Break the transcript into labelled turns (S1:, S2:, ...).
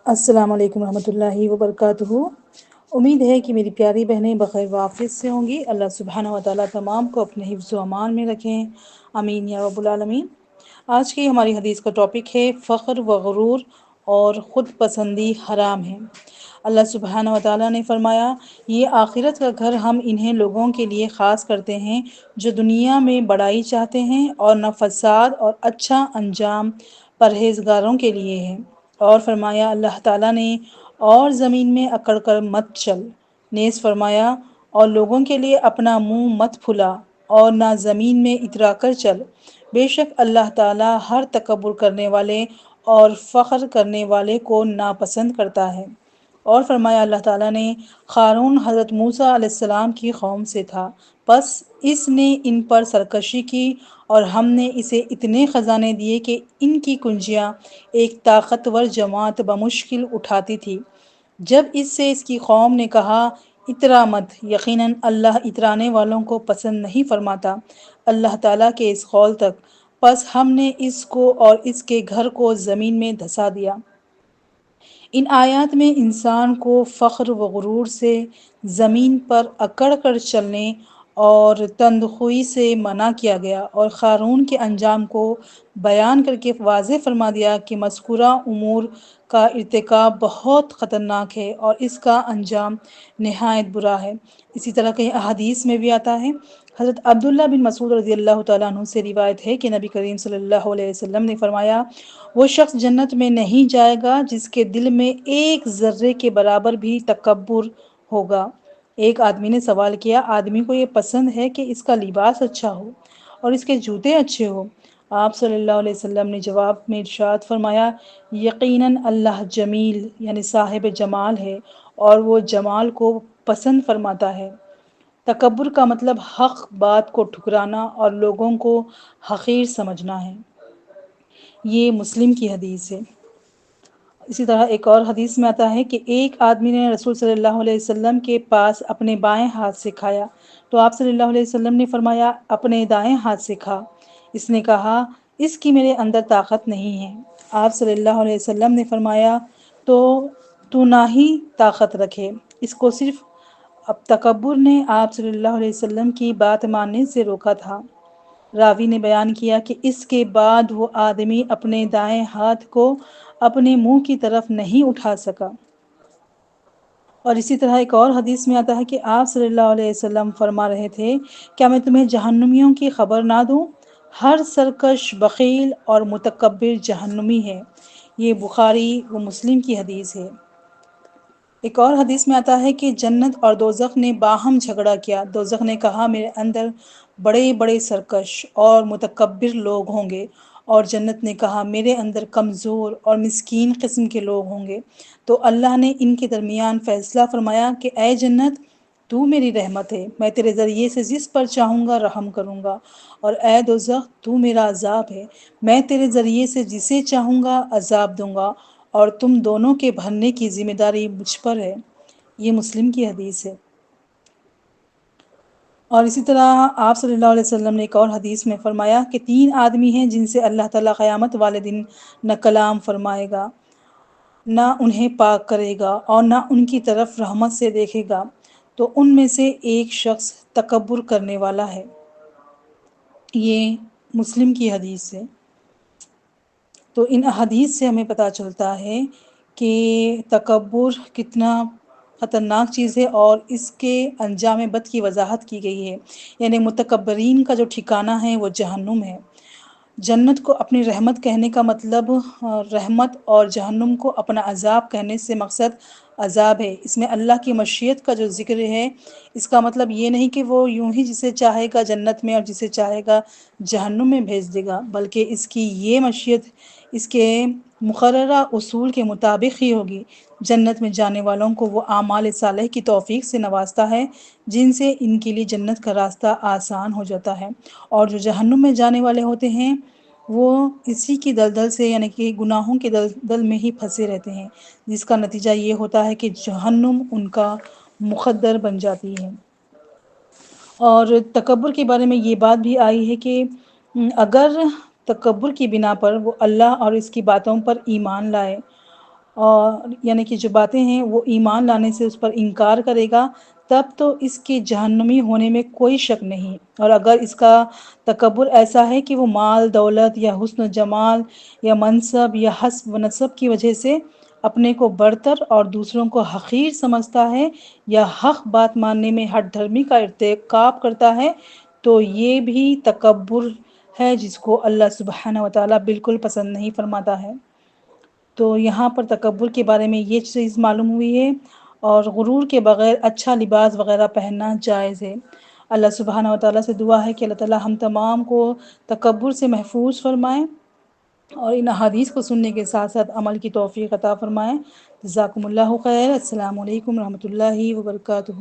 S1: السلام علیکم ورحمۃ اللہ وبرکاتہ۔ امید ہے کہ میری پیاری بہنیں بخیر وافیت سے ہوں گی۔ اللہ سبحانہ و تعالیٰ تمام کو اپنے حفظ و امان میں رکھیں، آمین یا رب العالمین۔ آج کی ہماری حدیث کا ٹاپک ہے فخر و غرور اور خود پسندی حرام ہے۔ اللہ سبحانہ و تعالیٰ نے فرمایا، یہ آخرت کا گھر ہم انہیں لوگوں کے لیے خاص کرتے ہیں جو دنیا میں بڑائی چاہتے ہیں، اور نہ فساد اور اچھا انجام پرہیزگاروں کے لیے ہے۔ اور فرمایا اللہ تعالیٰ نے، اور زمین میں اکڑ کر مت چل۔ نیز فرمایا، اور لوگوں کے لیے اپنا منہ مت پھلا اور نہ زمین میں اترا کر چل۔ بے شک اللہ تعالیٰ ہر تکبر کرنے والے اور فخر کرنے والے کو ناپسند کرتا ہے۔ اور فرمایا اللہ تعالیٰ نے، قارون حضرت موسیٰ علیہ السلام کی قوم سے تھا، پس اس نے ان پر سرکشی کی، اور ہم نے اسے اتنے خزانے دیے کہ ان کی کنجیاں ایک طاقتور جماعت بمشکل اٹھاتی تھی۔ جب اس سے اس کی قوم نے کہا، اترا مت، یقیناً اللہ اترانے والوں کو پسند نہیں فرماتا، اللہ تعالیٰ کے اس قول تک، پس ہم نے اس کو اور اس کے گھر کو زمین میں دھسا دیا۔ ان آیات میں انسان کو فخر و غرور سے، زمین پر اکڑ کر چلنے اور تندخوئی سے منع کیا گیا، اور قارون کے انجام کو بیان کر کے واضح فرما دیا کہ مذکورہ امور کا ارتکاب بہت خطرناک ہے اور اس کا انجام نہایت برا ہے۔ اسی طرح کہیں احادیث میں بھی آتا ہے، حضرت عبداللہ بن مسعود رضی اللہ تعالیٰ عنہ سے روایت ہے کہ نبی کریم صلی اللہ علیہ وسلم نے فرمایا، وہ شخص جنت میں نہیں جائے گا جس کے دل میں ایک ذرے کے برابر بھی تکبر ہوگا۔ ایک آدمی نے سوال کیا، آدمی کو یہ پسند ہے کہ اس کا لباس اچھا ہو اور اس کے جوتے اچھے ہو؟ آپ صلی اللہ علیہ وسلم نے جواب میں ارشاد فرمایا، یقیناً اللہ جمیل یعنی صاحب جمال ہے، اور وہ جمال کو پسند فرماتا ہے۔ تکبر کا مطلب حق بات کو ٹھکرانا اور لوگوں کو حقیر سمجھنا ہے۔ یہ مسلم کی حدیث ہے۔ اسی طرح ایک اور حدیث میں آتا ہے کہ ایک آدمی نے رسول صلی اللہ علیہ وسلم کے پاس اپنے بائیں ہاتھ سے کھایا، تو آپ صلی اللہ علیہ وسلم نے فرمایا، اپنے دائیں ہاتھ سے کھا۔ اس نے کہا، اس کی میرے اندر طاقت نہیں ہے۔ آپ صلی اللہ علیہ وسلم نے فرمایا، تو نہ ہی طاقت رکھے، اس کو صرف اب تکبر نے آپ صلی اللہ علیہ وسلم کی بات ماننے سے روکا تھا۔ راوی نے بیان کیا کہ اس کے بعد وہ آدمی اپنے دائیں ہاتھ کو اپنے منہ کی طرف نہیں اٹھا سکا۔ اور اسی طرح ایک اور حدیث میں آتا ہے کہ آپ صلی اللہ علیہ وسلم فرما رہے تھے، کیا میں تمہیں جہنمیوں کی خبر نہ دوں؟ ہر سرکش، بخیل اور متکبر جہنمی ہے۔ یہ بخاری و مسلم کی حدیث ہے۔ ایک اور حدیث میں آتا ہے کہ جنت اور دوزخ نے باہم جھگڑا کیا۔ دوزخ نے کہا، میرے اندر بڑے بڑے سرکش اور متکبر لوگ ہوں گے، اور جنت نے کہا، میرے اندر کمزور اور مسکین قسم کے لوگ ہوں گے۔ تو اللہ نے ان کے درمیان فیصلہ فرمایا کہ اے جنت، تو میری رحمت ہے، میں تیرے ذریعے سے جس پر چاہوں گا رحم کروں گا، اور اے دوزخ، تو میرا عذاب ہے، میں تیرے ذریعے سے جسے چاہوں گا عذاب دوں گا، اور تم دونوں کے بھرنے کی ذمہ داری مجھ پر ہے۔ یہ مسلم کی حدیث ہے۔ اور اسی طرح آپ صلی اللہ علیہ وسلم نے ایک اور حدیث میں فرمایا کہ 3 آدمی ہیں جن سے اللہ تعالیٰ قیامت والے دن نہ کلام فرمائے گا، نہ انہیں پاک کرے گا، اور نہ ان کی طرف رحمت سے دیکھے گا۔ تو ان میں سے ایک شخص تکبر کرنے والا ہے۔ یہ مسلم کی حدیث ہے۔ تو ان احادیث سے ہمیں پتہ چلتا ہے کہ تکبر کتنا خطرناک چیز ہے، اور اس کے انجام بد کی وضاحت کی گئی ہے۔ یعنی متکبرین کا جو ٹھکانہ ہے وہ جہنم ہے۔ جنت کو اپنی رحمت کہنے کا مطلب رحمت، اور جہنم کو اپنا عذاب کہنے سے مقصد عذاب ہے۔ اس میں اللہ کی مشیت کا جو ذکر ہے، اس کا مطلب یہ نہیں کہ وہ یوں ہی جسے چاہے گا جنت میں اور جسے چاہے گا جہنم میں بھیج دے گا، بلکہ اس کی یہ مشیت اس کے مقررہ اصول کے مطابق ہی ہوگی۔ جنت میں جانے والوں کو وہ اعمال صالح کی توفیق سے نوازتا ہے جن سے ان کے لیے جنت کا راستہ آسان ہو جاتا ہے، اور جو جہنم میں جانے والے ہوتے ہیں وہ اسی کی دلدل سے یعنی کہ گناہوں کے دلدل میں ہی پھنسے رہتے ہیں، جس کا نتیجہ یہ ہوتا ہے کہ جہنم ان کا مقدر بن جاتی ہے۔ اور تکبر کے بارے میں یہ بات بھی آئی ہے کہ اگر تکبر کی بنا پر وہ اللہ اور اس کی باتوں پر ایمان لائے اور یعنی کہ جو باتیں ہیں وہ ایمان لانے سے اس پر انکار کرے گا، تب تو اس کے جہنمی ہونے میں کوئی شک نہیں۔ اور اگر اس کا تکبر ایسا ہے کہ وہ مال دولت یا حسن و جمال یا منصب یا حسب و نسب کی وجہ سے اپنے کو برتر اور دوسروں کو حقیر سمجھتا ہے یا حق بات ماننے میں ہٹ دھرمی کا ارتکاب کرتا ہے، تو یہ بھی تکبر ہے جس کو اللہ سبحانہ و تعالیٰ بالکل پسند نہیں فرماتا ہے۔ تو یہاں پر تکبر کے بارے میں یہ چیز معلوم ہوئی ہے، اور غرور کے بغیر اچھا لباس وغیرہ پہننا جائز ہے۔ اللہ سبحانہ و تعالیٰ سے دعا ہے کہ اللہ تعالیٰ ہم تمام کو تکبر سے محفوظ فرمائیں اور ان احادیث کو سننے کے ساتھ ساتھ عمل کی توفیق عطا فرمائیں۔ جزاکم اللہ خیر۔ السلام علیکم ورحمۃ اللہ وبرکاتہ۔